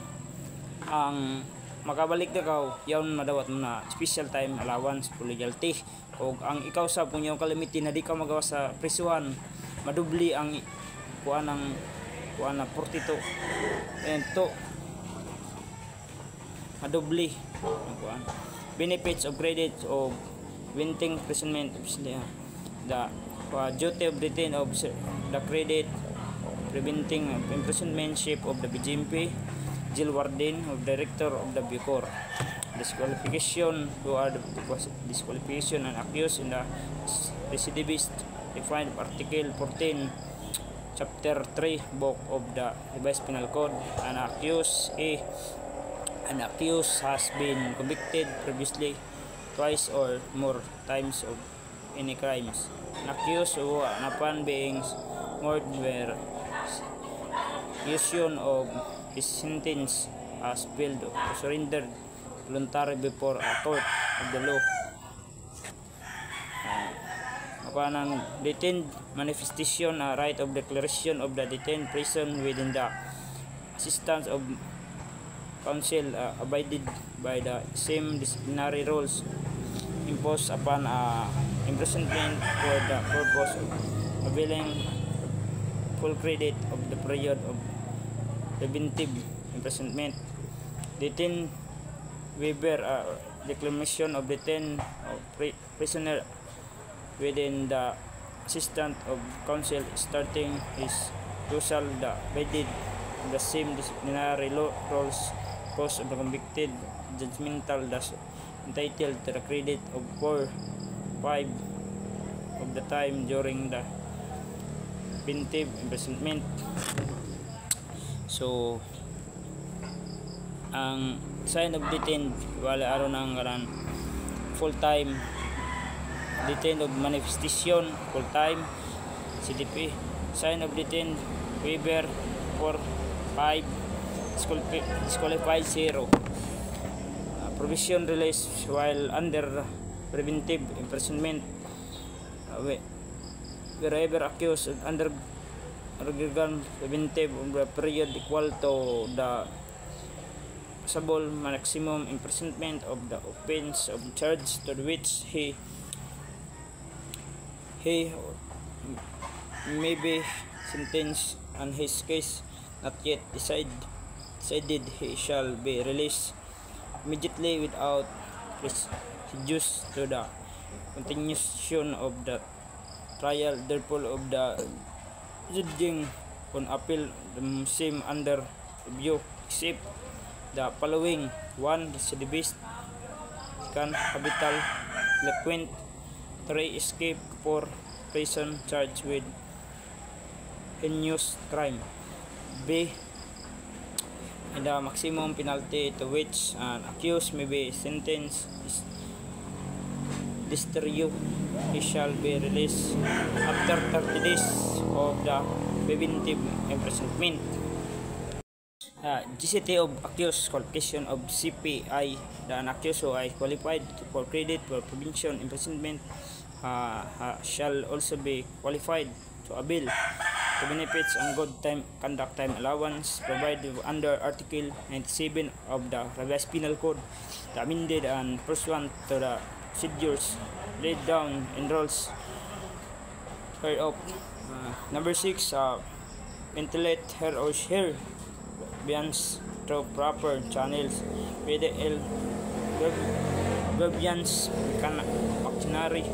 ang makabalik na ka, yawn madawat mo na special time allowance for loyalty. O ang ikaw sa kung yung calamity na di ka magawas sa prisuhan, madubli ang kuan na 42 and to madubli ang kuan benefits of credit of winting imprisonment of the duty of detain of the credit preventing imprisonmentship of the BGMP, jail warden, of director of the Bucor. Disqualification who are the disqualification and accused in the recidivist defined Article 14 Chapter 3 Book of the Revised Penal Code. An accused has been convicted previously twice or more times of any crimes. An accused who upon being more were execution of his sentence has failed to surrender voluntarily before a court of the law. Ng detained manifestation a right of declaration of the detained prison within the assistance of counsel abided by the same disciplinary rules imposed upon imprisonment for the purpose of availing full credit of the period of preventive imprisonment. Detained waiver declaration of detained prisoner within the assistance of counsel starting his usual the abided the same disciplinary rules post of the convicted judgmental thus entitled to the credit of 4/5 of the time during the preventive imprisonment. So ang sign of detained wala aron ang karan full time detained of manifestation full time CDP sign of detained waiver 4 5 disqualified 0 provision release while under preventive imprisonment wherever accused under preventive period equal to the possible maximum imprisonment of the offense of charge to which he may be sentenced, and his case not yet decided, he shall be released immediately without prejudice to the continuation of the trial. Therefore, of the judging on appeal the same under review except the following: 1. Recidivist, 2. Habitual delinquent, 3. Escape, 4. Prison charged with heinous crime. B. And the maximum penalty to which an accused may be sentenced is discharge. He shall be released after 30 days of the preventive imprisonment. GCT of accused qualification of CPI. The accused who is qualified for credit for prevention imprisonment shall also be qualified to avail the benefits and good time conduct time allowance provided under Article 97 of the Revised Penal Code, the amended and pursuant to the procedures laid down in rules hereof. Number 6, ventilate her or her grievance through proper channels, PDL grievance machinery,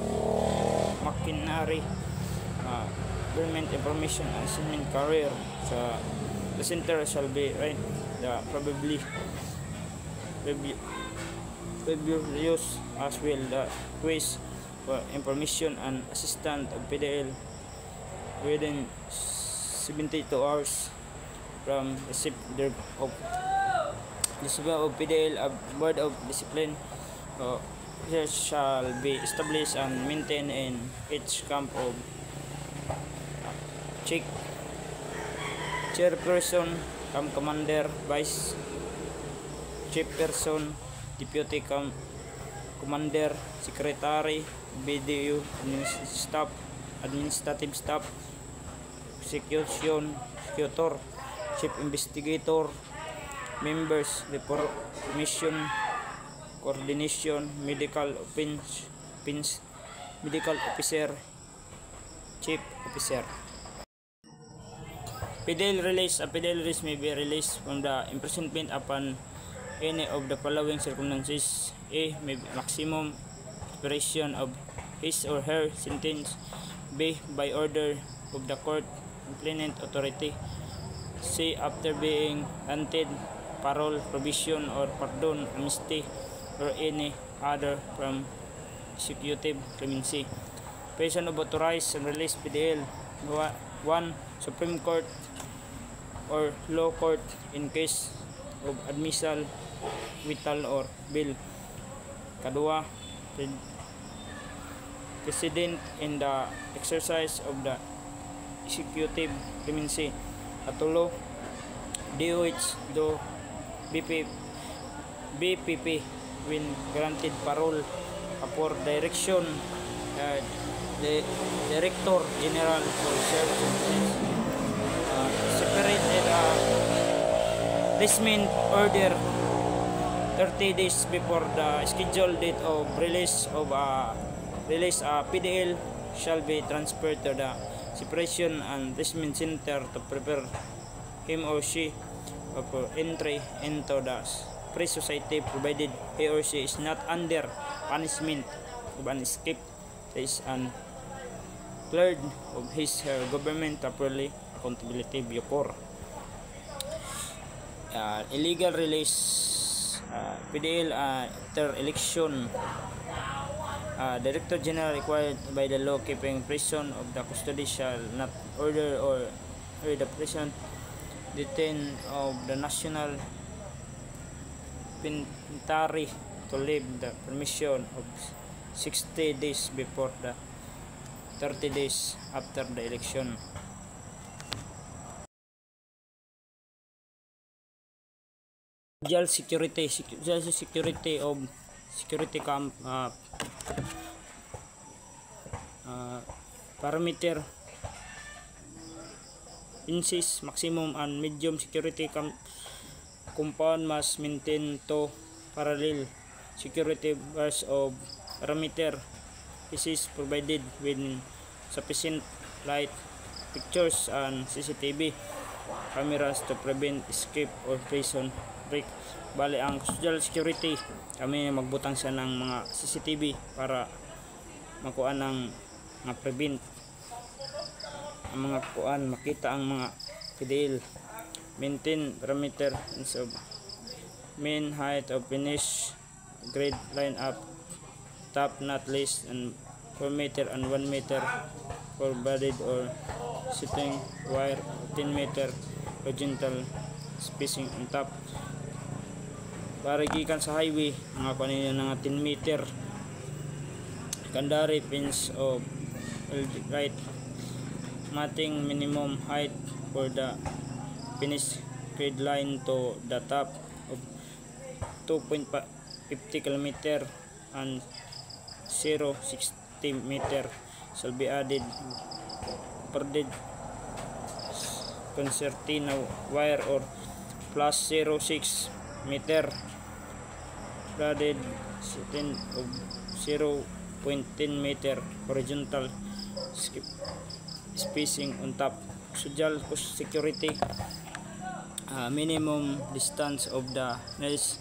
government information and assessment career. So the center shall be right probably use as well the quiz for information and assistant of PDL within 72 hours from receipt of PDL. A board of discipline here shall be established and maintained in each camp of chairperson, camp commander, vice chairperson, deputy camp commander, secretary, BDU, administrative staff, executor, chief investigator, members, reformation, coordination, medical officer, chief officer. PDL release. A PDL release may be released from the imprisonment upon any of the following circumstances: A. Maximum expiration of his or her sentence. B. By order of the court complainant authority. C. After being granted parole, provision, or pardon, amnesty, or any other from executive clemency. Person of authorized and released PDL: 1. Supreme Court or law court in case of admissal, acquittal, or bail. 2. President in the exercise of the executive clemency. 3. DOH do BPP when granted parole. 4. Direction the Director General for Services separated placement order 30 days before the scheduled date of release PDL shall be transferred to the separation and placement center to prepare him or she for entry into the free society, provided he or she is not under punishment of an escape and cleared of his government properly accountability bucor. Illegal release PDL after election. Director General required by the law keeping prison of the custody shall not order or the prison detain of the national supplementary to leave the permission of 60 days before the 30 days after the election. Social security of security parameter insist maximum and medium security compound must maintain to parallel security bars of parameter is provided with sufficient light fixtures and CCTV cameras to prevent escape or prison break. Bali ang social security kami magbutang siya ng mga CCTV para makuha ng mga prevent ang mga kuan makita ang mga PDL. Maintain parameter of mean height of finish grade line up top not less than 4 meter and 1 meter for bodied or sitting wire 10 meter horizontal spacing on top. Para gikan sa highway mga kanina nga 10 meter secondary pins of right matting minimum height for the finish grade line to the top of 2.50 km and 0.60 meter shall be added concertina wire or plus 0.6 meter braided of 0.10 meter horizontal spacing on top. Social security minimum distance of the nearest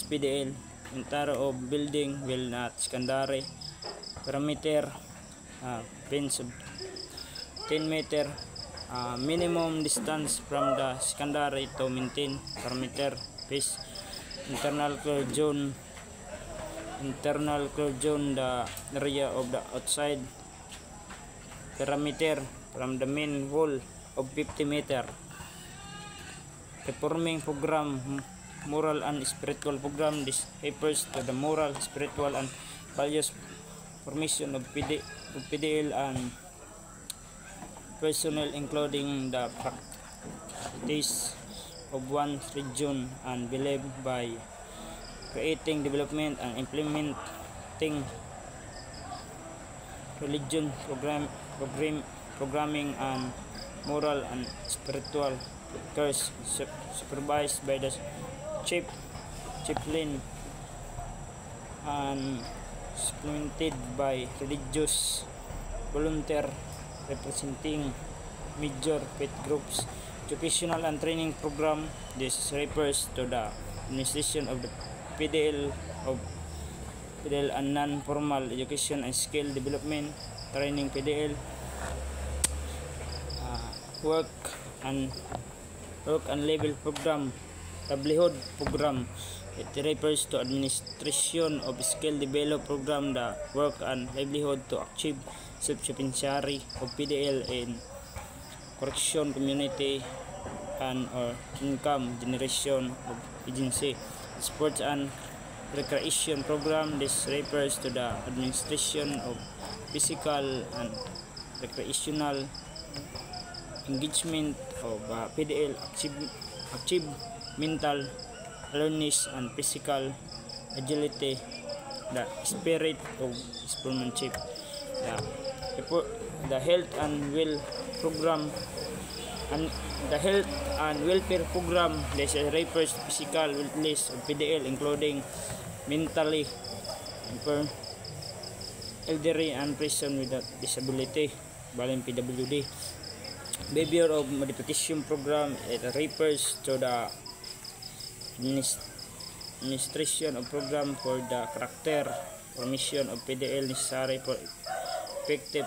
PDL entire of building will not secondary parameter pins of 10 meter minimum distance from the secondary to maintain parameter base internal clear zone the area of the outside parameter from the main wall of 50 meter. Reforming program moral and spiritual program. This refers to the moral, spiritual and values formation of PDL and personnel including the practice of one region and believed by creating, development and implementing religion programming and moral and spiritual course supervised by the chaplain and supplemented by religious volunteer representing major faith groups. Educational and training program. This refers to the administration of the PDL and non-formal education and skill development training PDL. Work and level program, livelihood program. It refers to administration of skill develop program, the work and livelihood to achieve self-sufficiency of PDL in correction community and or income generation of agency. Sports and recreation program. This refers to the administration of physical and recreational engagement of PDL achieve mental awareness and physical agility, the spirit of sportsmanship. The health and program and the health and welfare program. This refers to physical wellness of PDL including mentally impaired, elderly and person with a disability, baling PWD. Behavior of modification program. It refers to the administration of program for the character formation of PDL necessary for effective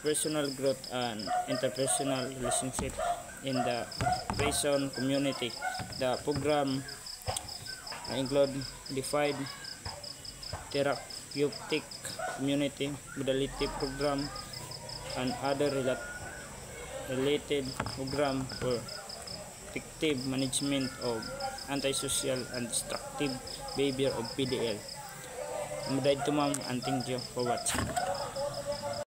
personal growth and interpersonal relationship in the prison community. The program include defined therapeutic community modality program and other related program for effective management of antisocial and destructive behavior of PDL. I'm Ma'am, and thank you for watching.